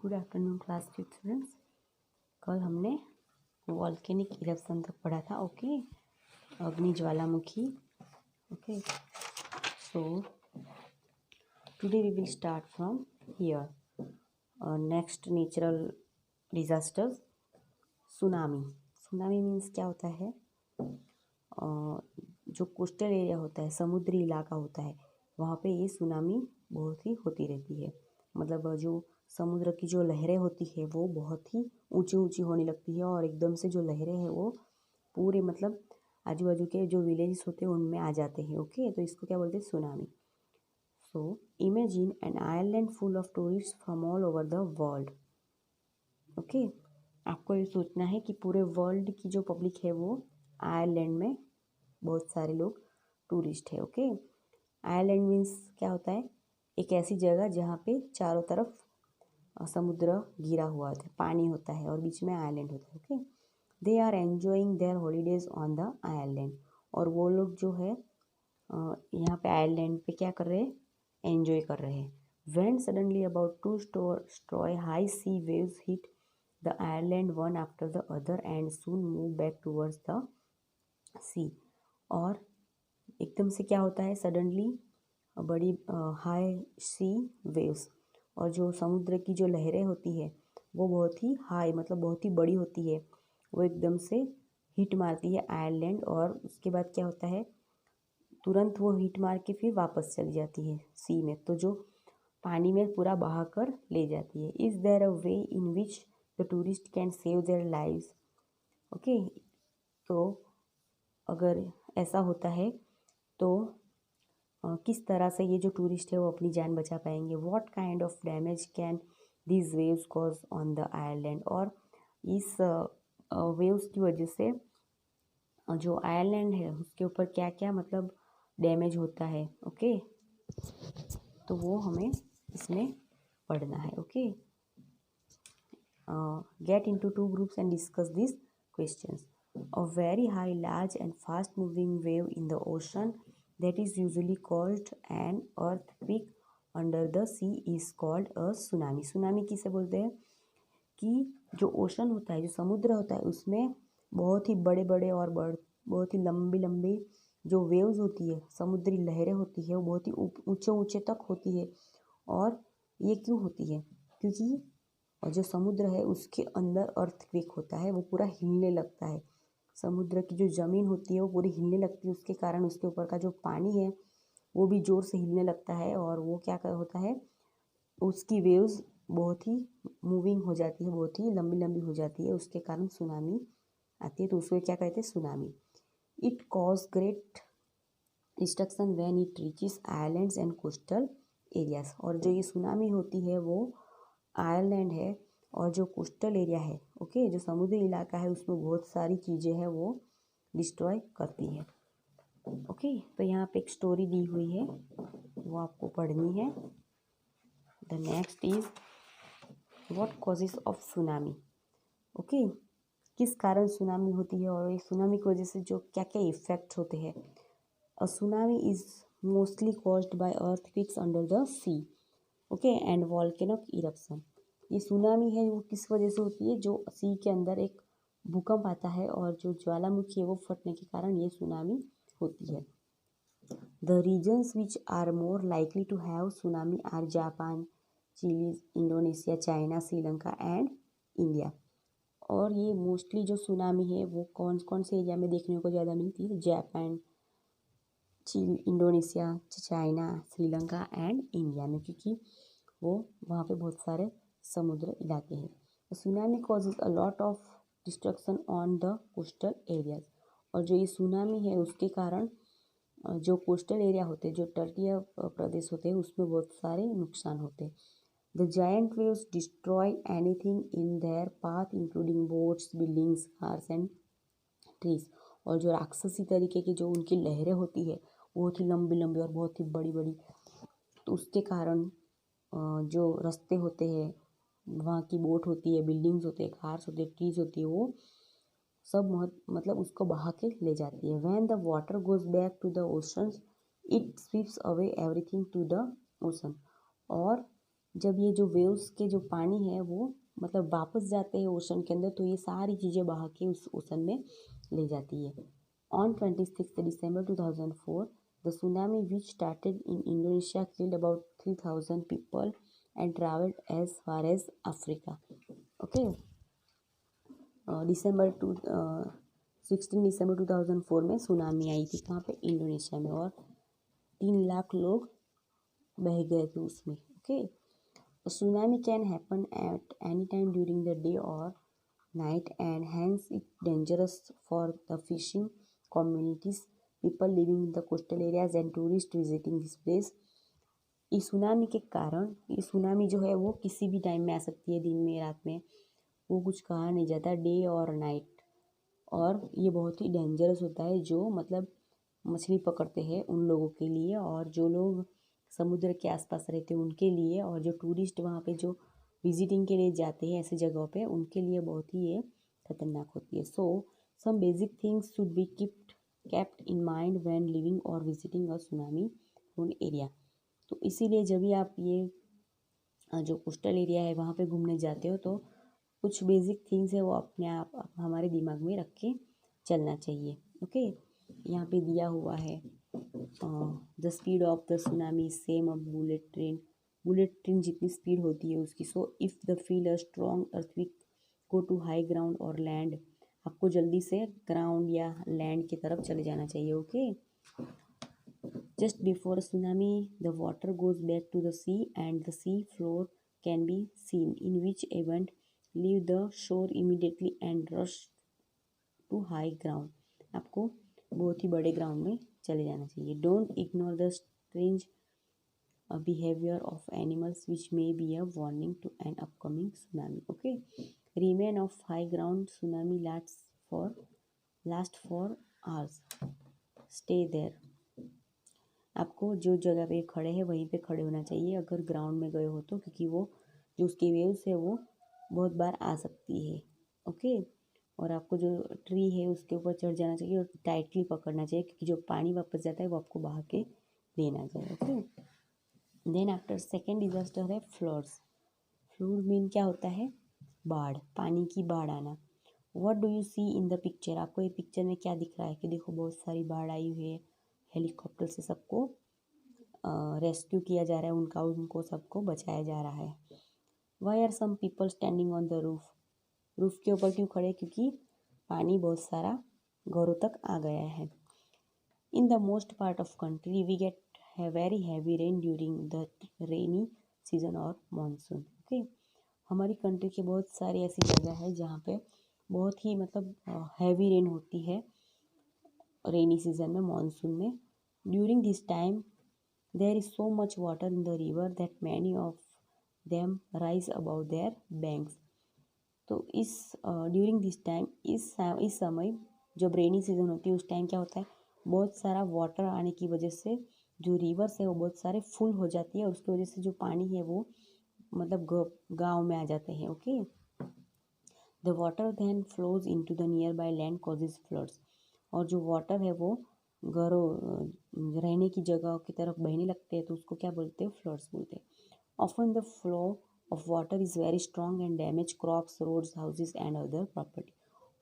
Good afternoon class 5 students. कल हमने volcanic eruption तक पढ़ा था। ओके, अग्नि ज्वालामुखी। Okay, so today we will start from here. Next natural disasters, tsunami. Tsunami means क्या होता है? जो कोस्टल एरिया होता है, समुद्री इलाका होता है, वहाँ पे ये सुनामी बहुत ही होती रहती है। मतलब जो समुद्र की जो लहरें होती है वो बहुत ही ऊंची ऊंची होने लगती है और एकदम से जो लहरें हैं वो पूरे मतलब आजू बाजू के जो विलेजेस होते हैं उनमें आ जाते हैं। ओके, तो इसको क्या बोलते हैं? Tsunami. So imagine an island full of tourist from all over the world. Okay, आपको ये सोचना है कि पूरे वर्ल्ड की जो पब्लिक है वो आयरलैंड में बहुत सारे लोग टूरिस्ट है। ओके, आयरलैंड मीन्स क्या होता है? एक ऐसी जगह जहाँ पे चारों तरफ समुद्र घिरा हुआ होता है, पानी होता है और बीच में आइलैंड होता है। Okay, they are enjoying their holidays on the island. और वो लोग जो है यहाँ पे आइलैंड पे क्या कर रहे हैं? एन्जॉय कर रहे हैं। When suddenly about to stroll high sea waves hit the island one after the other and soon move back towards the sea. और एकदम से क्या होता है? सडनली बड़ी हाई सी वेव्स, और जो समुद्र की जो लहरें होती है वो बहुत ही हाई मतलब बहुत ही बड़ी होती है, वो एकदम से हिट मारती है आयरलैंड। और उसके बाद क्या होता है? तुरंत वो हिट मार के फिर वापस चली जाती है सी में, तो जो पानी में पूरा बहा कर ले जाती है। Is there a way in which the tourist can save their lives? Okay, तो अगर ऐसा होता है तो किस तरह से ये जो टूरिस्ट है वो अपनी जान बचा पाएंगे? What kind of damage can this waves cause on the Ireland? और इस वेव्स की वजह से जो आयरलैंड है उसके ऊपर क्या क्या मतलब डैमेज होता है। ओके, तो वो हमें इसमें पढ़ना है। Okay, get into two groups and discuss this questions. A very high large and fast moving wave in the ocean that is usually called an earthquake under the sea is called a tsunami. Tsunami किसे बोलते हैं? कि जो ocean होता है, जो समुद्र होता है, उसमें बहुत ही बड़े बड़े और बहुत ही लंबी लंबी जो वेव्स होती है, समुद्री लहरें होती है, वो बहुत ही ऊंचे ऊंचे तक होती है। और ये क्यों होती है? क्योंकि जो समुद्र है उसके अंदर अर्थक्वेक होता है, वो पूरा हिलने लगता है। समुद्र की जो ज़मीन होती है वो पूरी हिलने लगती है, उसके कारण उसके ऊपर का जो पानी है वो भी ज़ोर से हिलने लगता है। और वो क्या होता है? उसकी वेव्स बहुत ही मूविंग हो जाती है, बहुत ही लंबी लंबी हो जाती है, उसके कारण सुनामी आती है। तो उसको क्या कहते हैं? Tsunami. It cause great destruction when it reaches islands and coastal areas. और जो ये सुनामी होती है वो आयरलैंड है और जो कोस्टल एरिया है, ओके, जो समुद्री इलाका है, उसमें बहुत सारी चीज़ें हैं वो डिस्ट्रॉय करती है। ओके, तो यहाँ पे एक स्टोरी दी हुई है, वो आपको पढ़नी है। The next is what causes of tsunami. Okay, किस कारण सुनामी होती है और ये सुनामी की वजह से जो क्या क्या इफेक्ट्स होते हैं। A tsunami is mostly caused by earthquakes under the sea, okay, and volcanic eruption. ये सुनामी है वो किस वजह से होती है? जो सी के अंदर एक भूकंप आता है और जो ज्वालामुखी है वो फटने के कारण ये सुनामी होती है। The regions which are more likely to have tsunami are Japan, Chile, Indonesia, China, Sri Lanka and India. और ये मोस्टली जो सुनामी है वो कौन कौन से एरिया में देखने को ज़्यादा मिलती है? Japan, Chile, Indonesia, China, Sri Lanka and India में, क्योंकि वो वहाँ पे बहुत सारे समुद्र इलाके हैं। Tsunami causes a lot of destruction on the coastal areas. और जो ये सुनामी है उसके कारण जो कोस्टल एरिया होते हैं, जो तटीय प्रदेश होते हैं, उसमें बहुत सारे नुकसान होते हैं। The giant waves destroy anything in their path including boats, buildings, cars and trees. और जो राक्षसी तरीके की जो उनकी लहरें होती है बहुत ही लंबी लंबी और बहुत ही बड़ी बड़ी, तो उसके कारण जो रास्ते होते हैं, वहाँ की बोट होती है, बिल्डिंग्स होते हैं, कार्स होते हैं, ट्रीज होती है, वो सब मतलब उसको बहा के ले जाती है। When the water goes back to the oceans it sweeps away everything to the ocean. और जब ये जो वेव्स के जो पानी है वो मतलब वापस जाते हैं ओशन के अंदर, तो ये सारी चीज़ें बहा के उस ओशन में ले जाती है। On 26 December 2004, the tsunami which started in Indonesia killed about 3,000 people and traveled as far as Africa. Okay. December 2004 में सुनामी आई थी कहाँ पे, इंडोनेशिया में, और 3 लाख लोग बह गए थे उसमें। Okay, tsunami can happen at any time during the day or night, and hence it's dangerous for the fishing communities, people living in the coastal areas and tourists visiting this place. इस tsunami के कारण, ये tsunami जो है वो किसी भी time में आ सकती है, दिन में रात में, वो कुछ कहा नहीं जाता, डे और नाइट। और ये बहुत ही डेंजरस होता है, जो मतलब मछली पकड़ते हैं उन लोगों के लिए, और जो लोग समुद्र के आसपास रहते हैं उनके लिए, और जो टूरिस्ट वहाँ पे जो विजिटिंग के लिए जाते हैं ऐसी जगहों पे, उनके लिए बहुत ही ये खतरनाक होती है। So some basic things should be kept in mind when living or visiting a tsunami prone area। तो इसीलिए जब भी आप ये जो कोस्टल एरिया है वहाँ पे घूमने जाते हो, तो कुछ बेसिक थिंग्स है वो अपने आप हमारे दिमाग में रख के चलना चाहिए। ओके, यहाँ पे दिया हुआ है the speed of the tsunami same of bullet train. Bullet train जितनी स्पीड होती है उसकी। So if the feel a strong earthquake go to high ground और लैंड। आपको जल्दी से ग्राउंड या लैंड की तरफ चले जाना चाहिए। Okay, just before a tsunami the water goes back to the sea and the sea floor can be seen, in which event leave the shore immediately and rush to high ground। आपको बहुत ही बड़े ground में चले जाना चाहिए। Don't ignore the strange behavior of animals which may be a warning to an upcoming tsunami। Okay, remain of high ground, tsunami last for hours, stay there। आपको जो जगह पे खड़े हैं वहीं पे खड़े होना चाहिए अगर ग्राउंड में गए हो तो, क्योंकि वो जो उसकी वेव्स है वो बहुत बार आ सकती है। ओके, और आपको जो ट्री है उसके ऊपर चढ़ जाना चाहिए और टाइटली पकड़ना चाहिए, क्योंकि जो पानी वापस जाता है वो आपको बहा के लेना चाहिए। Okay, then after second disaster है फ्लड्स। फ्लड मीन क्या होता है, बाढ़, पानी की बाढ़ आना। What do you see in the picture. आपको ये पिक्चर में क्या दिख रहा है कि देखो बहुत सारी बाढ़ आई हुई है, हेलीकॉप्टर से सबको रेस्क्यू किया जा रहा है, उनको सबको बचाया जा रहा है। Why are some people standing on the roof. Roof के ऊपर क्यों खड़े, क्योंकि पानी बहुत सारा घरों तक आ गया है। In the most part of country we get very heavy rain during the rainy season और मानसून। ओके, हमारी कंट्री की बहुत सारी ऐसी जगह है जहाँ पे बहुत ही मतलब हैवी रेन होती है रेनी सीजन में, मानसून में। During this time there is so much water in the river that many of them rise about their banks. तो इस ड्यूरिंग दिस टाइम, इस समय जब रेनी सीजन होती है उस टाइम क्या होता है, बहुत सारा वाटर आने की वजह से जो रिवर्स है वो बहुत सारे फुल हो जाती है, और उसकी वजह से जो पानी है वो मतलब गाँव में आ जाते हैं। Okay, the water then flows into the nearby land causes floods. और जो वाटर है वो घरों रहने की जगह की तरफ बहने लगते हैं, तो उसको क्या बोलते हैं, फ्लड्स बोलते हैं। Often the flow of water is very strong and damage crops, roads, houses and other property.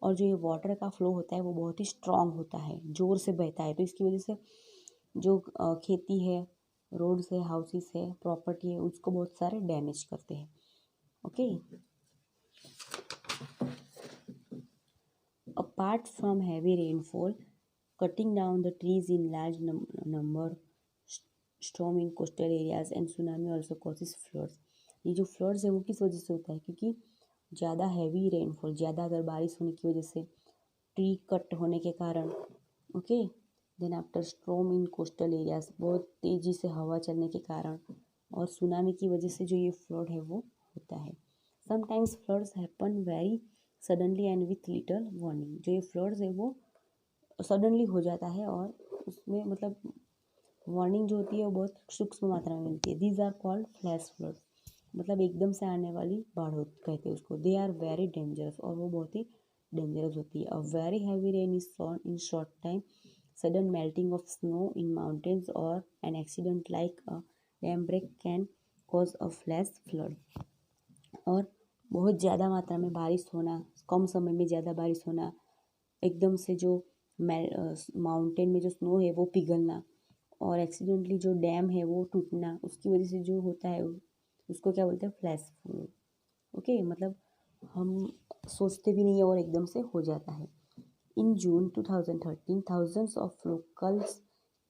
और जो ये वाटर का फ्लो होता है वो बहुत ही स्ट्रॉन्ग होता है, ज़ोर से बहता है, तो इसकी वजह से जो खेती है, रोड्स है, हाउसेस है, प्रॉपर्टी है, उसको बहुत सारे डैमेज करते हैं। Okay, apart from heavy rainfall cutting down the trees in large number, storm in coastal areas and tsunami also causes floods। ये जो फ्लड्स है वो किस वजह से होता है, क्योंकि ज़्यादा हैवी रेनफॉल, ज़्यादा अगर बारिश होने की वजह से, ट्री कट होने के कारण। Okay, then after storm in coastal areas, बहुत तेज़ी से हवा चलने के कारण, और सुनामी की वजह से जो ये फ्लड है वो होता है। Sometimes floods happen very suddenly and with little warning. जो ये फ्लड्स है वो सडनली हो जाता है और उसमें मतलब वार्निंग जो होती है वो बहुत सूक्ष्म मात्रा में मिलती है। These are called flash floods, मतलब एकदम से आने वाली बाढ़ कहते हैं उसको। दे आर वेरी डेंजरस, और वो बहुत ही डेंजरस होती है। A very heavy rain is sawn in short time, sudden melting of snow in mountains और an accident like a dam break can cause a flash flood. और बहुत ज़्यादा मात्रा में बारिश होना, कम समय में ज़्यादा बारिश होना, एकदम से जो माउंटेन में जो स्नो है वो पिघलना, और एक्सीडेंटली जो डैम है वो टूटना, उसकी वजह से जो होता है उसको क्या बोलते हैं, फ्लैश फ्लड। ओके, मतलब हम सोचते भी नहीं है और एकदम से हो जाता है। In June 2013, thousands of locals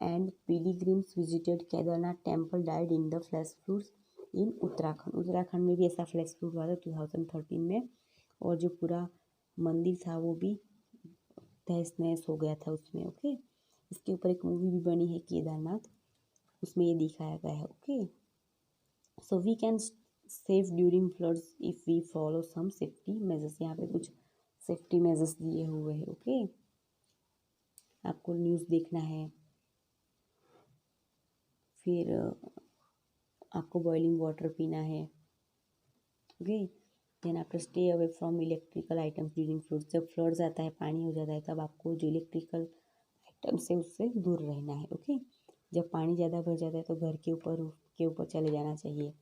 and pilgrims visited Kedarnath temple died in the flash floods in Uttarakhand. Uttarakhand में भी ऐसा फ्लैश फ्लड हुआ था 2013 में, और जो पूरा मंदिर था वो भी तहस नहस हो गया था उसमें। ओके, इसके ऊपर एक मूवी भी बनी है केदारनाथ, उसमें ये दिखाया गया है। Okay, so we can safe during floods if we follow some safety measures. यहाँ पे कुछ सेफ्टी मेजर्स दिए हुए हैं। ओके, आपको न्यूज़ देखना है, फिर आपको बॉइलिंग वाटर पीना है। Okay, then after stay away from electrical items during floods. जब फ्लड्स आता है, पानी हो जाता है, तब आपको जो इलेक्ट्रिकल आइटम्स है उससे दूर रहना है। ओके, जब पानी ज़्यादा भर जाता है तो घर के ऊपर चले जाना चाहिए।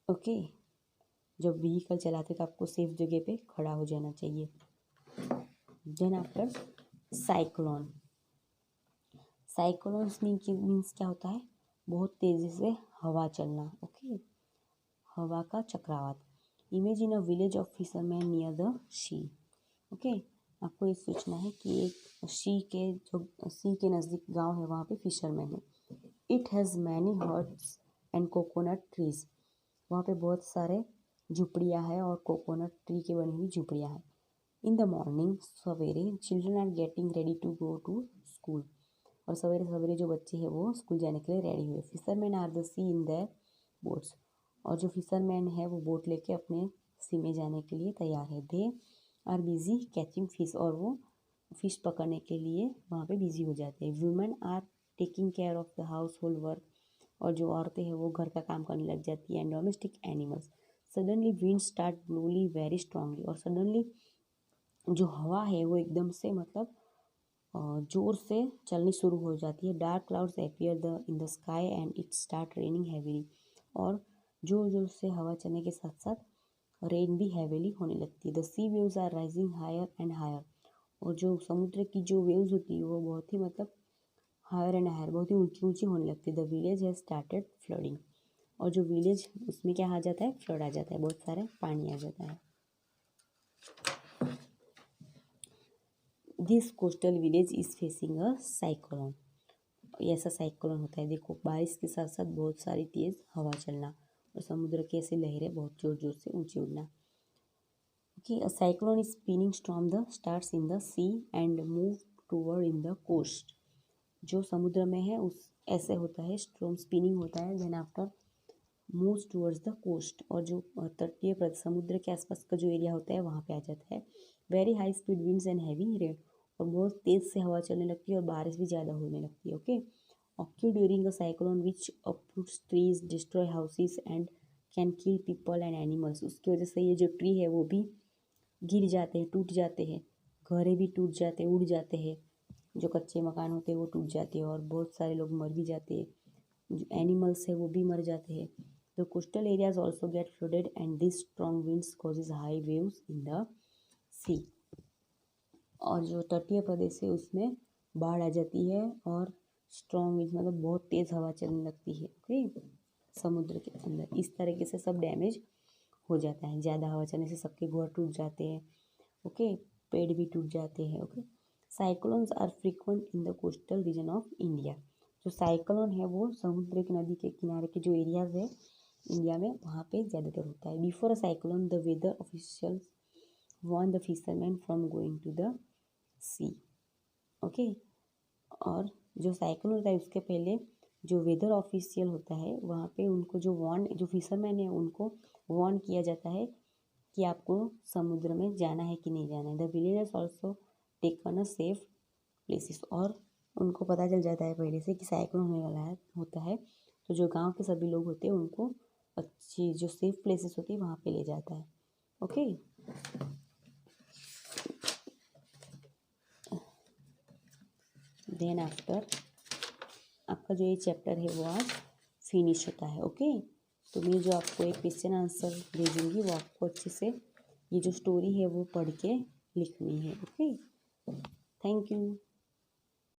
ओके, जब व्हीकल चलाते तो आपको सेफ जगह पे खड़ा हो जाना चाहिए। Then after cyclone. Cyclones means क्या होता है, बहुत तेज़ी से हवा चलना। ओके, हवा का चक्रवात। Imagine a village of fisherman near the sea. Okay, आपको ये सोचना है कि एक सी के नज़दीक गांव है, वहाँ पे फिशरमैन है। It has many huts and coconut trees. वहाँ पे बहुत सारे झुपड़ियाँ हैं और कोकोनट ट्री के बनी हुई झुपड़ियाँ हैं। इन द मॉर्निंग, सवेरे children are getting ready to go to school. और सवेरे सवेरे जो बच्चे हैं वो स्कूल जाने के लिए रेडी हुए। Fisherman are the sea in their boats. और जो फिशरमैन है वो बोट लेके अपने सी में जाने के लिए तैयार है। They are busy catching fish. और वो फिश पकड़ने के लिए वहाँ पे बिजी हो जाते हैं। Women are taking care of the household work. और जो औरतें हैं वो घर का काम करने लग जाती है। And domestic animals. Suddenly wind start blowly very strongly. और सडनली जो हवा है वो एकदम से मतलब जोर से चलनी शुरू हो जाती है। Dark clouds appear in the sky and it start raining heavily. और जोर जोर से हवा चलने के साथ साथ रेन भी हैवीली होने लगती है। The sea waves are rising higher and higher. और जो समुद्र की जो वेव्स होती है वो बहुत ही मतलब हायर एंड हायर, बहुत ही ऊंची ऊंची होने लगती है। The village has started flooding. और जो विलेज उसमें क्या आ जाता है, फ्लड आ जाता है, बहुत सारे पानी आ जाता है। This coastal village is facing a cyclone. ऐसा साइक्लोन होता है। देखो, बारिश के साथ साथ बहुत सारी तेज हवा चलना और समुद्र की ऐसी लहरें बहुत जोर जोर से ऊंची उड़ना। Okay, a cyclone is spinning storm the starts in the sea and move toward in the coast. जो समुद्र में है उस ऐसे होता है, स्ट्रॉम स्पिनिंग होता है। Then after moves towards the coast. और जो तटीय समुद्र के आसपास का जो एरिया होता है वहाँ पे आ जाता है। Very high speed winds and heavy rain. और बहुत तेज़ से हवा चलने लगती है और बारिश भी ज़्यादा होने लगती है। Okay, occur during a cyclone which uproots trees, destroy houses and can kill people and animals। उसकी वजह से ये जो ट्री है वो भी गिर जाते हैं, टूट जाते हैं, घरें भी टूट जाते हैं, उड़ जाते हैं, जो कच्चे मकान होते हैं वो टूट जाते हैं और बहुत सारे लोग मर भी जाते हैं, जो एनिमल्स है वो भी मर जाते हैं। The coastal areas also get flooded and this strong winds causes high waves in the sea. और जो तटीय प्रदेश है उसमें बाढ़ आ जाती है और स्ट्रॉन्ग विंड मतलब बहुत तेज़ हवा चलने लगती है। ओके, समुद्र के अंदर इस तरीके से सब डैमेज हो जाता है। ज़्यादा हवा चलने से सबके घर टूट जाते हैं। ओके, पेड़ भी टूट जाते हैं। Okay, cyclones are frequent in the coastal region of India. जो साइक्लोन है वो समुद्र के नदी के किनारे के जो एरियाज है इंडिया में वहाँ पे ज़्यादातर होता है। Before a cyclone the weather officials warn the fisherman from going to the sea. Okay, और जो साइक्लोन होता है उसके पहले जो वेदर ऑफिशियल होता है वहाँ पे उनको जो फिशरमैन है उनको वार्न किया जाता है कि आपको समुद्र में जाना है कि नहीं जाना है। The villagers also taken a safe places. और उनको पता चल जाता है पहले से कि साइक्लोन होने वाला है होता है, तो जो गांव के सभी लोग होते हैं उनको अच्छी जो सेफ प्लेसेस होती है वहाँ पे ले जाता है। ओके, देन आफ्टर आपका जो ये चैप्टर है वो आज फिनिश होता है। ओके, तो मैं जो आपको एक क्वेश्चन आंसर भेजूंगी वो आपको अच्छे से ये जो स्टोरी है वो पढ़ के लिखनी है। Okay, thank you.